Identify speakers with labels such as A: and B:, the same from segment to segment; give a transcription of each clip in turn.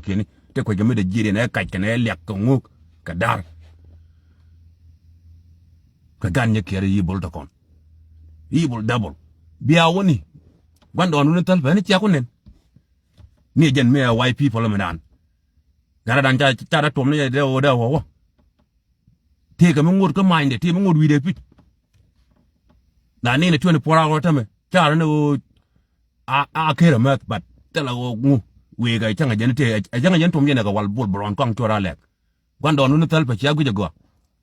A: kini te ko jami da jiri na ka kana lek ko nguk ka dar ka ganye kere yibul to kon yibul double biya woni gwando nu tal ba ni ci akunen ni jen me white people man gara dan cha da tom ne de o da wo te ka mun ko mind te mun wi de pit na ne 24 hour tame cha no a kere mat bat tela wo ngu we ga changa jen te a changa jen tom ne ga wal bol bron kong tora lek gwando nu tal pa cha gu go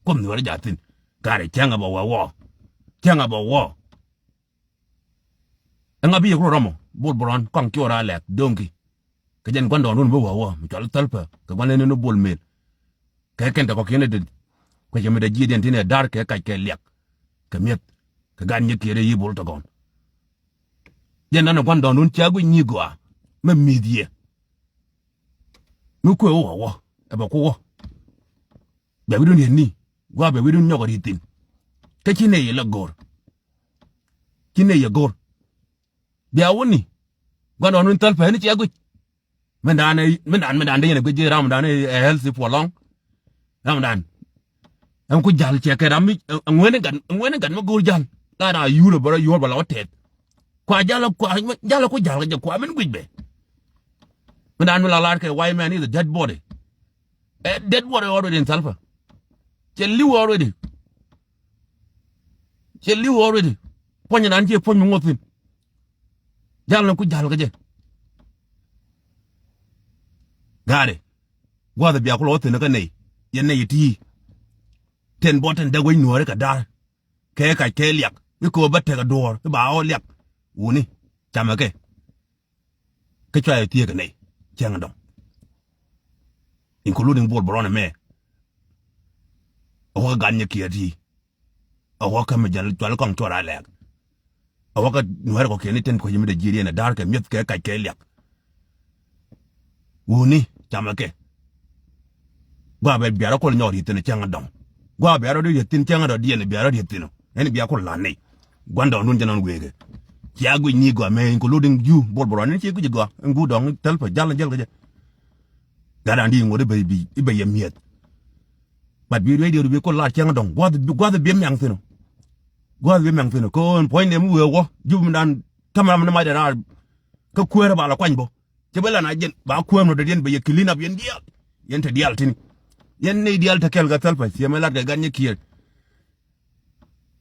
A: kom ni wala jatin kare changa ba wo changa ba wo nga bi ko romo bol bron kong tora lek donki ka jen gwando nu bo wo mi tal talpa ka gwanne no bol mel ka kenta ko kene de ko jeme da jiden tine dar ke ka ke lek ka met ka ganye kere yi bol to gon jen nan gwando nu chagu nyi gwa me midie nu ko wo e ba ko wo be widun ni gwa be widun nyogo ritin ka kine yi la gor kine yi gor biya woni gwando nu talpa ni chagu mendan de ne gje ramadan healthy for long ramadan am ko jal che ke ram ngwene gan ma gor jal da na yulo bara yor bala otet kwa jala ko jal ko amen gujbe mendan la lar ke why man is a dead body already in sulfur liu already ponya nan je pon ngotin jal ko jal ga je gare gwada biya kulo wote naka nei yanne yiti ten boten da goy nuore ka dar ke liak ni ko batte ka dor ba o liak woni tamake ke twa yiti ka nei jang dom including bol brone me o ganye kiyati o ka me jal twal kong tora lek o ka nuore ko keni ten ko yimi da jiri na dar ka miet ke liak woni tamake gwa be biara ko nyori tene changa dong gwa biara do yetin changa do diene biara do yetino eni biya ko lanne gwanda nun janan wege yagu ni gwa me including you bol bol ni chi gwa ngu dong telpa jalla ga gara ndi ngode baby ibe yemiet but bi radio do be ko la changa dong gwa be myang tino ko point ne mu wo jum dan kamera na ma da ka kuera ba la kwany bo bela na jen ba kuam no de den be clean up yen te dial tini yen ne dial ta kel ga talpa si me la de ganye kier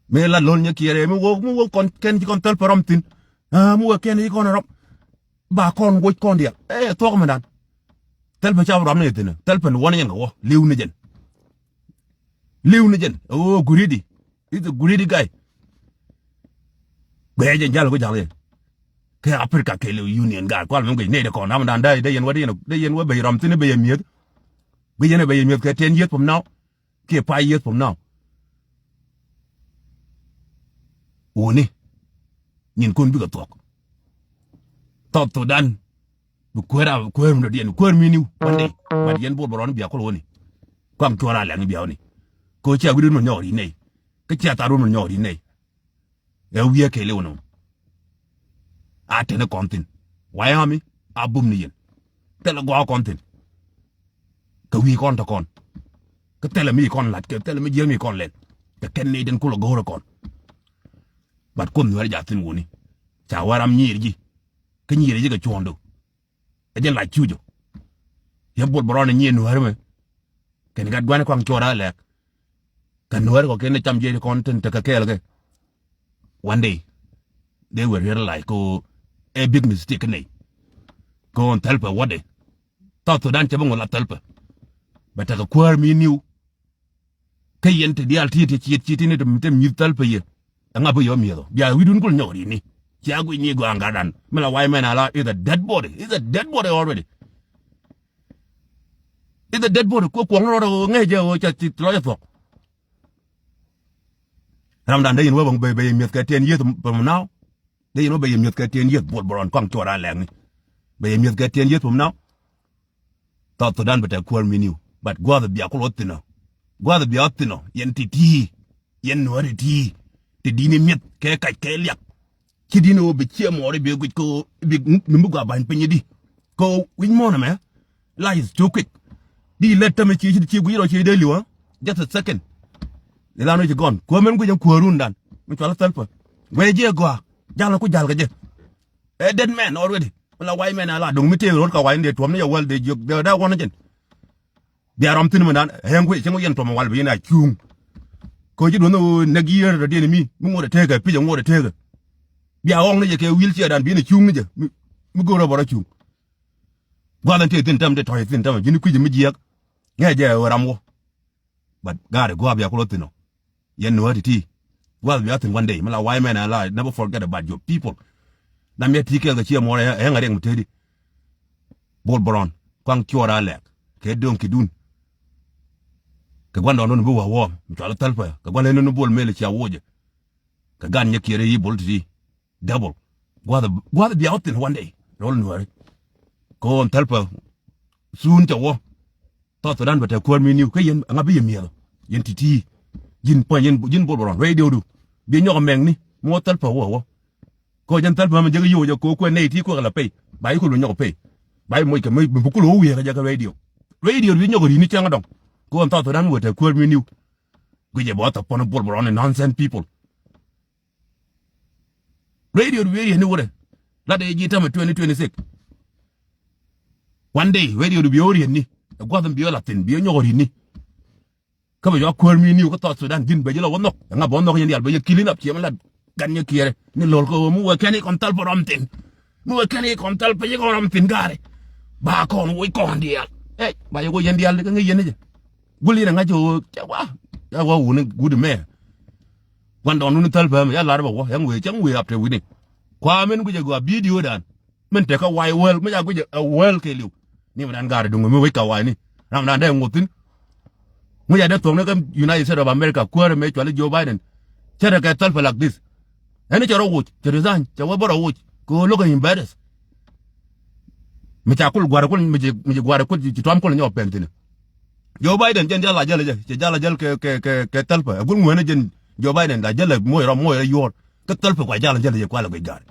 A: me la lon nye kier me wo kon ken kon talpa rom tin mu wo ken yi kon rom ba kon wo kon dia to ko man talpa cha rom ne tin talpa no wona yen go liw ne jen oh guridi is a guridi guy be jen jalo go jale ke Africa ke le union gar kwal mun ne de ko nam dan dai de yen wa be ram tin be yemiet ke ten yet from now ke pa yet from now woni nin kon bi ga tok to dan bu kwera no den kwera mi niu wande ba yen bo boron biya ko woni kwam tora la ngi biya woni ko cha gudu no nyori nei ke cha ta ru no nyori nei e wiye ke le wono atene kontin wayami abum ni yen tele go kontin ka wi kon to kon ka tele mi kon lat ke tele mi jel mi kon len te ken ne den kulo go kon bat kon ni wala jatin woni cha waram nyirji ka nyirji ga chondo e jen la chujo ye bol borone nyen warme ken ga dwane kon chora lek kan nuwar ko ken cham je kontin te ka kelge one day they were realize ko a big mistake nei go on talpa wade to dan che bongo la talpa bata ka kwar mi niu kayente dial titi ne de mi talpa ye anga bo yo mi do bia widun kul nyori ni chagu ni go angadan mala why man ala is a dead body already is a dead body ko ro ngeje o cha ti lo ya fok ramdan de yin wo bong be mi ka ten ye from now de yin wo be mi ka ten ye bol boron kong tora leng ni be mi ka ten ye from now to dan bata kwar mi niu but go the bia ko otino yen titi yen no ti te dini mit ke ke liak ki dino be che mo re be ko be numbu ga ban penye di ko win mo na me Lies too quick. Di let me chi guiro chi de liwa. Just a second. The land is gone. Komen ku jam kurun dan. Mi chala talpa. We je go. Jala ku jal ga je. A dead man already. Wala white man ala dong mi te ro ka wai de tom ne ya wel de jog de da wona jen. Bi aram tin man hen ku chengo yen tom wal bi na chung. Ko ji do no nagier de de mi mu mo de tega pi jang mo de tega. Bi a ong ne je ke wheelchair dan bi ne chung je. Mi go ro bora chung. Gwalan te tin tam de toy tin tam jini ku ji mi jiak. Nga je ramwo. But God go abia ko tino. Yen no ti. Well, we have to one day. Mala why man alive. Never forget about your people. Na me tike ga chia more e ngare mtedi. Bol boron. Kwang kyora lek. Ke don kidun. Ka gwanda no bu wa. Mtala talpa. Ka gwanda no bol mele chia woje. Ka gan nye kire yi bol ti. Double. Gwada be out in one day. Roll no. Ko on talpa. Soon to wo. Toto dan bata kwar mi niu. Ka yen ngabi yemielo. Yen titi. Jin po yin bol boron. Radio du. Bi ñoko meng ni mo talpa wo ko jan talpa ma jega yo ko ko ne ti ko la pay bay ko lu ñoko pay bay moy ke moy bu ko lo wi ga radio bi ñoko ni ci nga dong ko on tato dan wote ko mi niw go je bo ta pon bol boron nonsense people radio bi ni wore la de ji tam 2026 one day radio bi ori ni ko dum bi la tin bi ñoko ni kama yo ko mi niw ko to Sudan din be jelo wonno nga bo no yen yal be kilin up ci la ganye kire ni lol ko mu wa kani kon tal borom tin mu wa kani kon tal pe ko rom tin gare ba ko no ko ndial ba yo yen dial nga yen je guli nga jo ya wa wu ni good me wan don nu tal ba ya la ba wo yang we chang we up te wi ni kwa men gu je go video dan men te ka wai wel me ya gu je wel ke liu ni man gare dungu me we ka wai ni ram dan de ngutin mu ya de tong na United States of America kwere me chwale Joe Biden chere ka talpa like this ene chero wuch chere zan chawa bora wuch ko loga embarrass me cha kul gwara kul me gwara kul ci tom kul nyo pentine Joe Biden jen jala jal ke talpa gul mu ne jen Joe Biden da jala moy rom moy yor ke talpa kwa jala je kwa la ko gar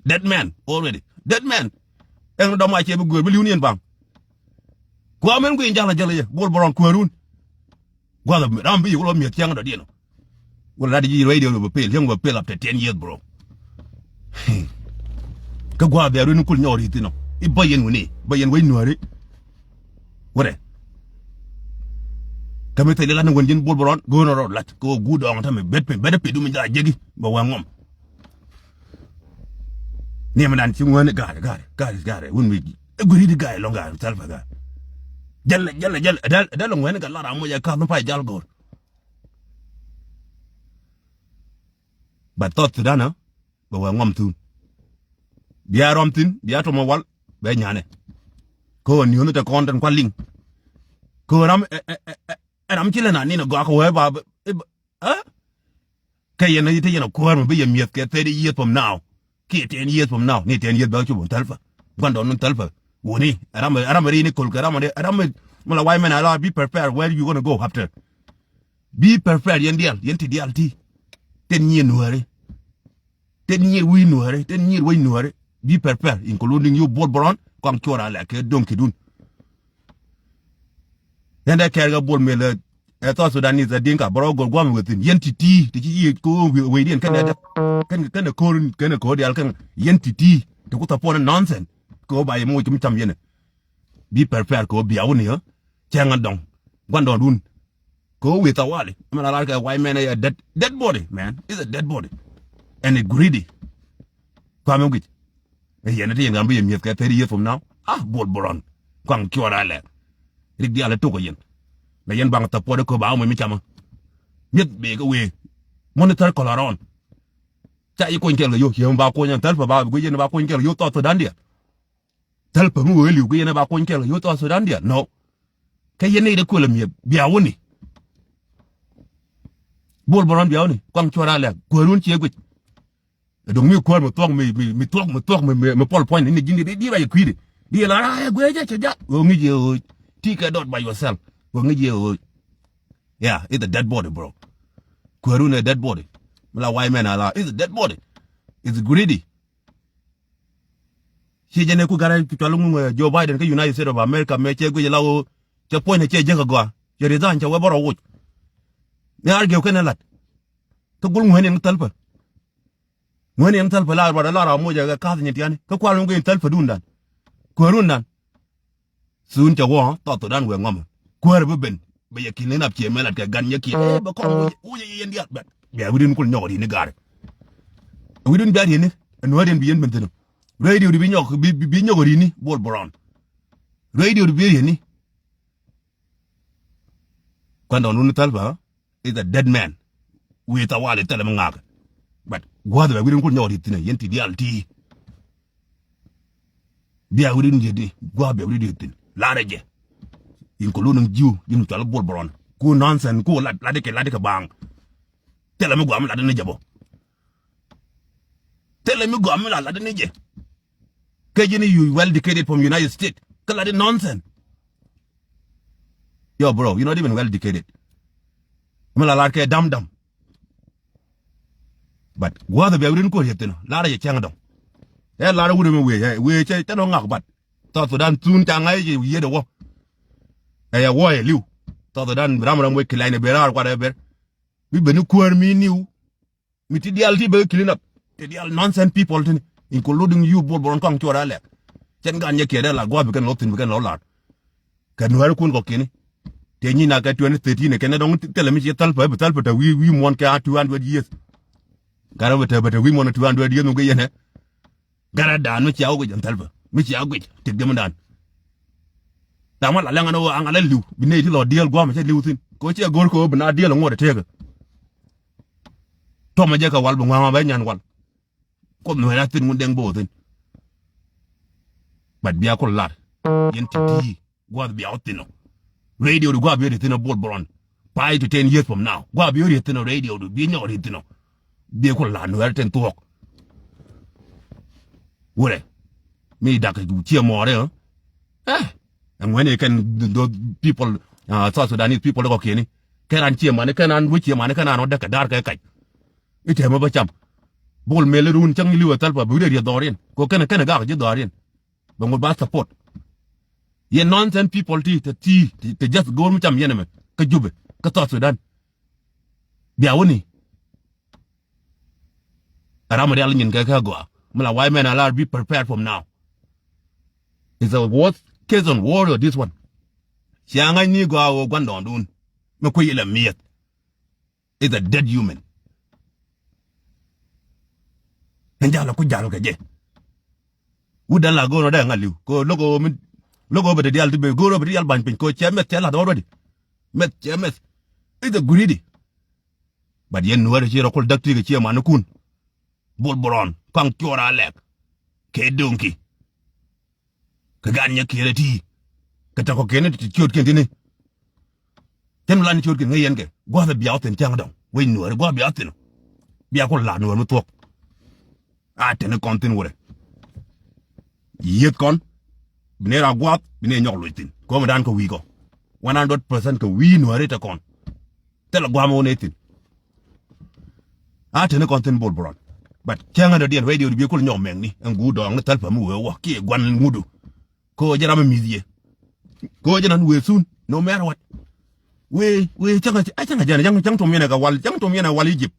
A: dead man already dead man en do ma ci bu gor bi union bank ko amen ko jala je bol boron ko run gwala ram bi ko mi tiang do dino wala di radio be pel yang be pel up to 10 years bro ka gwa be run kul nyori tino I bayen woni bayen way nuare wore kame tele la ngon jin bol boron go no lat ko gudo on tam bet pe du mi ja jegi ba wa ngom ni ma nan ci ngone gare won mi guri di gaay lo gaay talfa gaay jalla dal ngone ga la mo ja ka no fay jal gor ba tot dana ba wa ngom tun biya romtin biya to mo wal be nyane ko ni hono te kontan kwa ling ko ram ci lena ni no go ko we ba kay yena yite yena ko ma be yem yet ke 30 years from now ki 10 years from now ni 10 years ba ci bon talfa gondo non talfa woni aram ri ni kol aram mala way men ala be prepared where you gonna go after be prepared yenti dial ti 10 years nuare 10 years we nuare 10 years we nuare be prepared including you bol boron kom chora la ke donki dun yanda kerga bol mele to Sudanese dinka bro gol gwam wetin yenti ti yi ko we dien kan ko dial kan yenti ti to ko tapona nonsense ko ba mo tum tam yene be prepared ko bi awni ha chenga dong gwandon dun ko we tawali man la ka why man a dead body man is a dead body and a greedy kwame ngit yene te ngam bi miet ka 30 years from now bol boron kwang kyora le rik di ala to ko yen na yen bang tapode ko ba mo mi chama miet be ko we monitor coloron cha yi ko ngel yo yem ba ko nyan talfa ba go yen ba ko ngel yo to dandia talpa mu weli go yen ba ko ngel yo to dandia no kay yen de ko le mi biya woni bol boron biya woni kwang kyora le ko run ci egwe donc mi ko mo tok mi pol point ni jindi di ba kwide di la gweje cha o ngi je take it out by yourself o ngi je yeah it's a dead body bro ko run a dead body mala why man ala it's a dead body it's greedy She jene ku gara ku Joe Biden ka United States of America me che ku lawo che point che je ga je resign che we boro wuch ne argue kana lat to gul ngwen en talpa ngwen en talpa la ba la ra mo je ga ka ni tiani ka kwa lu ngwen talpa dun dan ko run dan sun che wo to dan we ngom ko re ben be ye kin na che me lat ka gan ye ki ba ko u ye yen dia ba ya widin kul nyori ni gare widin ba ni en wadin bi yen ben tino radio bi nyok bi nyori ni bol brown radio bi ye ni Quando non talba is a dead man. We ta wale tele mangaka. But gwada we didn't nyori tina yenti dialti. Dia we didn't di gwabe we didn't la reje. In kolonum jiu yin tala bol bron. Ku nonsense ku la de bang. Tele me gwam la de jabo. Tele me gwam la de je. Kajini you well educated from United States. Kala de nonsense. Yo, bro, you're not even well educated. I'm like a dumb. But what the baby didn't call you, Lara, you can't do. A lot of women we tell on but thought to soon tang I hear the war. A war, you thought to done Ramram wake line a bear or whatever. We been queer me new. Mitidiality clean up. The nonsense people, including you, Bolbon Kong to our lap. Changanya Kedella, go because nothing we can all out. Can you kun go kenny? Tenyi na ka 2013 ke na dong tele mi talpa ta we mon ka 200 years gara bata we mon 200 years ngo yene gara dan mi ciawo go talpa mi ciawo go te dem dan da ma la nga no an ala liu bi ne ti lo diel go ma ce liu tin ko ci gor ko bna diel ngo de tega to ma je ka wal bu ngama ba nyan wal ko no na tin mun deng bo tin bat biya ko lat yen ti go biya otino radio to go be written a ball bron 5 to 10 years from now go be written a radio to be no written be ko la no written to wore me da ka du tie more and when you can those people South Sudanese people go kini kan tie man kan an wuci man kan an da ka dar ka kai ite ma ba cham bol mele run chang liwa talpa bu de dorin ko kan ga je dorin ba mo ba support ye nonsense people to just go mucham yeneme ka jube ka South Sudan biya woni arama de alnyin ka go mala why men allowed be prepared from now is a worst case on war or this one sianga ni go awo gwandon dun me ko yela miet is a dead human njala ku jalo ka je udan la go no da ngaliu ko logo be dial be go be dial ban pin ko chemet tell already met chemet is a greedy but yen no re ro kol dakti ke chema kun bol boron kan kyora lek ke donki ka ganya kireti ka ta ko kene ti chot ken tini tem lan chot ken ngayen ke go be biao ten tang dong we no re go biao ten bia ko la no mu tok a ten kontin wore yet kon binera guap bine nyok luitin ko dan ko wi ko 100% ko wi no reta kon tela guamo netin a tene kontin bol bron but kyanga de den radio bi ko nyok meng ni ngu do ng talpa mu we ki gwan mudu ko jarama mizie ko janan we sun no matter what we changa jana jang to mena ka wal jang to mena wal Egypt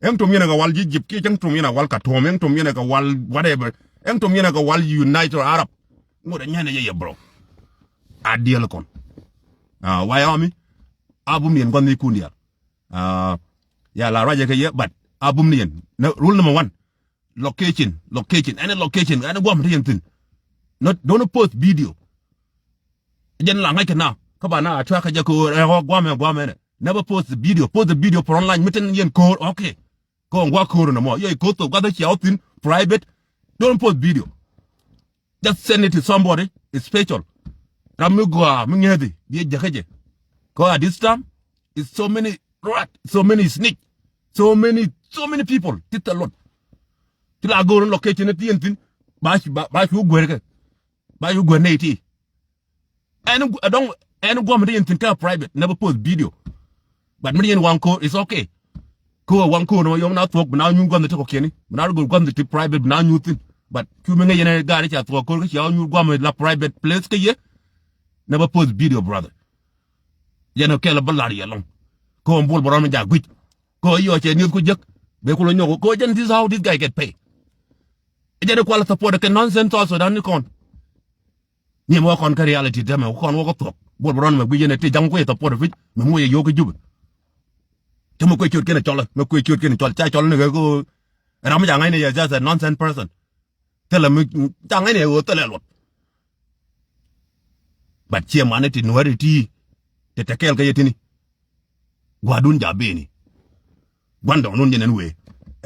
A: em to mena ka wal Egypt ki jang to mena wal ka to em to mena ka wal whatever em to mena ka wal United Arab ngoda nyane ye bro adiel kon Wyoming abum nien kon ni kundia ya la raja ke ye but abum nien rule number 1 location any location any gwam tin not don't post video jen la ngai kana ka bana atwa ka je ko gwam never post the video for online mitten yen ko okay ko ngwa ko no mo ye ko to ga da chiautin private don't post video. Just send it to somebody. It's special. Ramugwa, Mingedi, the Jakaje. Because at this time, it's so many rat, so many snake, so many people. It's a lot. Till I go on location at the end, buy you go native. And I don't, and go in private, never post video. But me in one code, it's okay. Ko one code, no, you're not talk, but now you go on the talk, Kenny. Now go on the private, now you think. but ku me ngene gari cha to ko cha nyu gwa me la private place ke ye never post video brother yeno kela balari yalong ko mbul borom me ja gwit ko yo che ni ku jek be ko lo nyoko ko jen this how this guy get paid ejere ko la support ke nonsense also dan ni kon ni mo kon ka reality dem ko wo ko to bol borom me gwi ne te jang ko support fi me mo ye yo ko jub te mo ko chot ke ne chol me ko chot ke ne chol cha chol ne ko ram ja ngai ne ya just a nonsense person tell me ja ngai ne wo tele lot but che mane ti nuari ti te tekel ka yetini gwadun jabeni gwanda non jenen we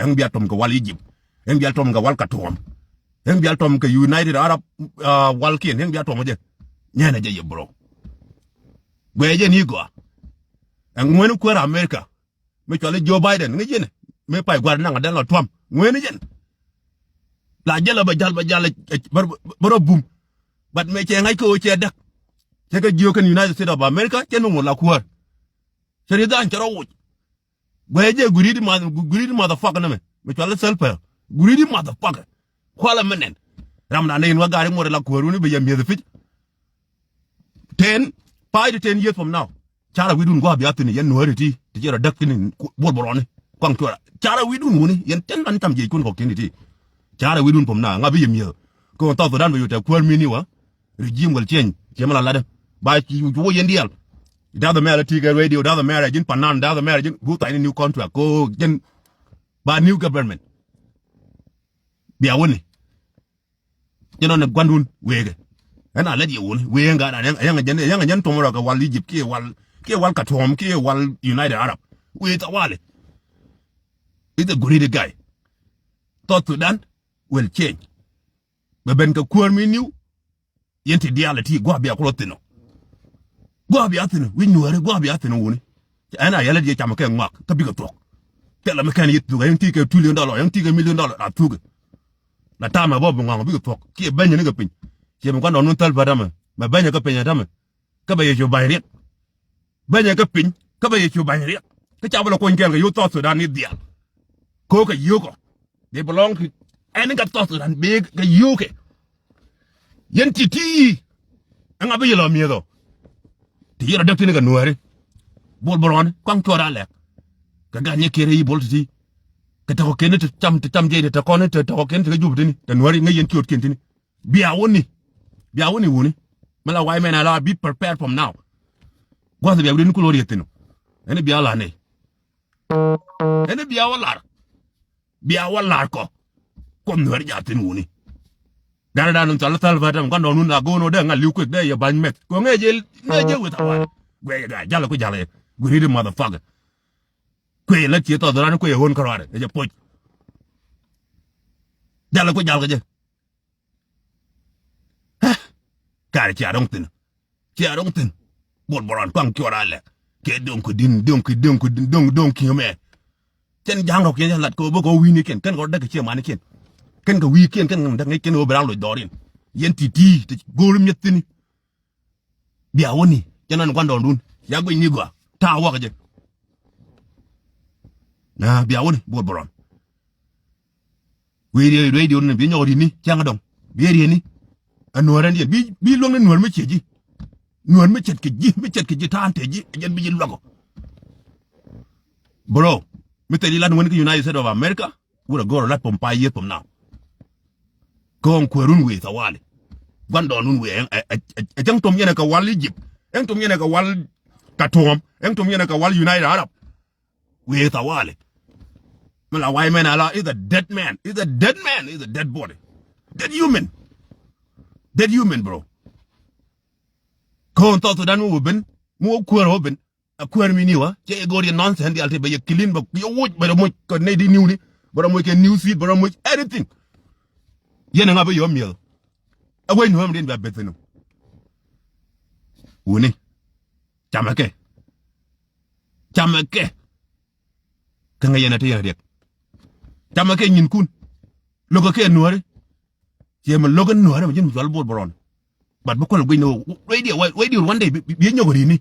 A: en biya tom ko wal Egypt en biya tom ga wal katom en biya tom ka United Arab wal kin en biya tom je nyana je bro gweje ni go en ngwenu ko America me chole Joe Biden ngi jene me pay gwar na nga den la tom ngwenu jen la jela ba jal baro bum bat me che ngai ko che dak che ka jio kan United States of America che no la kuar che da an charo wuj gweje guridi motherfucker na me chole selpa guridi motherfucker kwala menen ramna ne wa gari mo la kuaru ni be yem yede fit 5 to 10 years from now chara widun go biya tini yen nuariti ti jera dak tini bol bolone kwang tora chara widun woni yen ten dan tam je kun ko tini ti chara widun from now ngabi yem ye ko ta dan be yote kwar mini wa regime will change jemala lade ba ki wo yen dial da the matter tiga radio da the matter jin panan da the matter jin go ta new contract ko jen ba new government biya woni jeno ne gwandun wege ana ladi woni we nga da yang jan to mora ka wal Egypt ke wal katom ke wal United Arab we ta wale is a great guy thought Sudan will change be ben ka kuor mi new yenti diality go bia ko tino go bia tino we nuare go bia tino woni ana yala di chama ke ngmak ka bi ka tok tela me kan yitu ga yenti ke $2 million yenti ke $1 million atuga la tama bobu ngam bi ka tok ki ben ni ga pin ke mo kan non tal badama ma ben ka pin dama ka ba ye jo bayri ben ka pin ka ba ye jo bayri ka chabalo ko ngel ga yu to Sudan ni dial ko ka yuko they belong to any got to Sudan big ka yuke yenti ti anga bi lo miedo ti yero dak ni ga nuare bol boron kwang chora le ka ga nye kere yi bol ti ka ta ko ken te tam je te ko ne te ko ken te jubu ni te nuare ngi yenti ot ken ti biya woni woni mala way mena la be prepared from now go se biya woni ko lori yetino ene biya la ne ene biya wala ko kom nuare jatin woni dara non tal vatam kan non na go no de ngal liu de ya ban met ko ngeje we tawa gwe ga jala ko jala guri de motherfucker kwe la ti to dara ko ye hon karare je poj jala ko jala je kare ti adon tin bol boran kwang kyora le ke don ko ki me ken jango ke lat ko bo ko wini ken ko daga che mani ken ga weekend ken da ngai ken o bran lo dorin yen titi golum nyetini biya woni janan kwando ndun ya go ni gwa ta wa je na biya woni bol boran we radio ne bi nyori ni janga dong bi ni anoran di bi long ne nuor me cheji nuor me chet ke ji ta ante ji jen bi logo bro me te di lan woni United States of America would go rat pom pa yet pom now ko ko run we tawale gwando nun we e jang tom yene ka wal Egypt en tom yene ka wal katom en tom yene ka wal United Arab we tawale mala way man ala is a dead man is a dead body dead human bro ko on to dan wo ben mo ko ro ben akwar mi niwa che gori nonsense di alte be clean ba yo wuj ba mo ko ne di niw ni ba mo ke news feed ba mo everything yene nga ba yo miel away no amrin ba beteno woni chamake ka nga yene te yene rek chamake nyin kun logo ke nuare che ma logo nuare ma jin zal bol boron bat ba ko lo no radio one day bi nyogori ni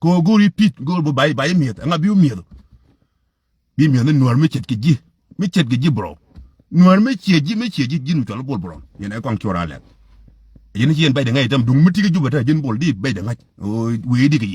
A: ko guri pit gol bo bay miet nga bi miet nuar mi chet ki ji bro nuar me chieji jin chol bol bron yen e kon chora le yen yen bay de ngay tam dung miti ga jubata jin bol di bay de ngaj o we di ga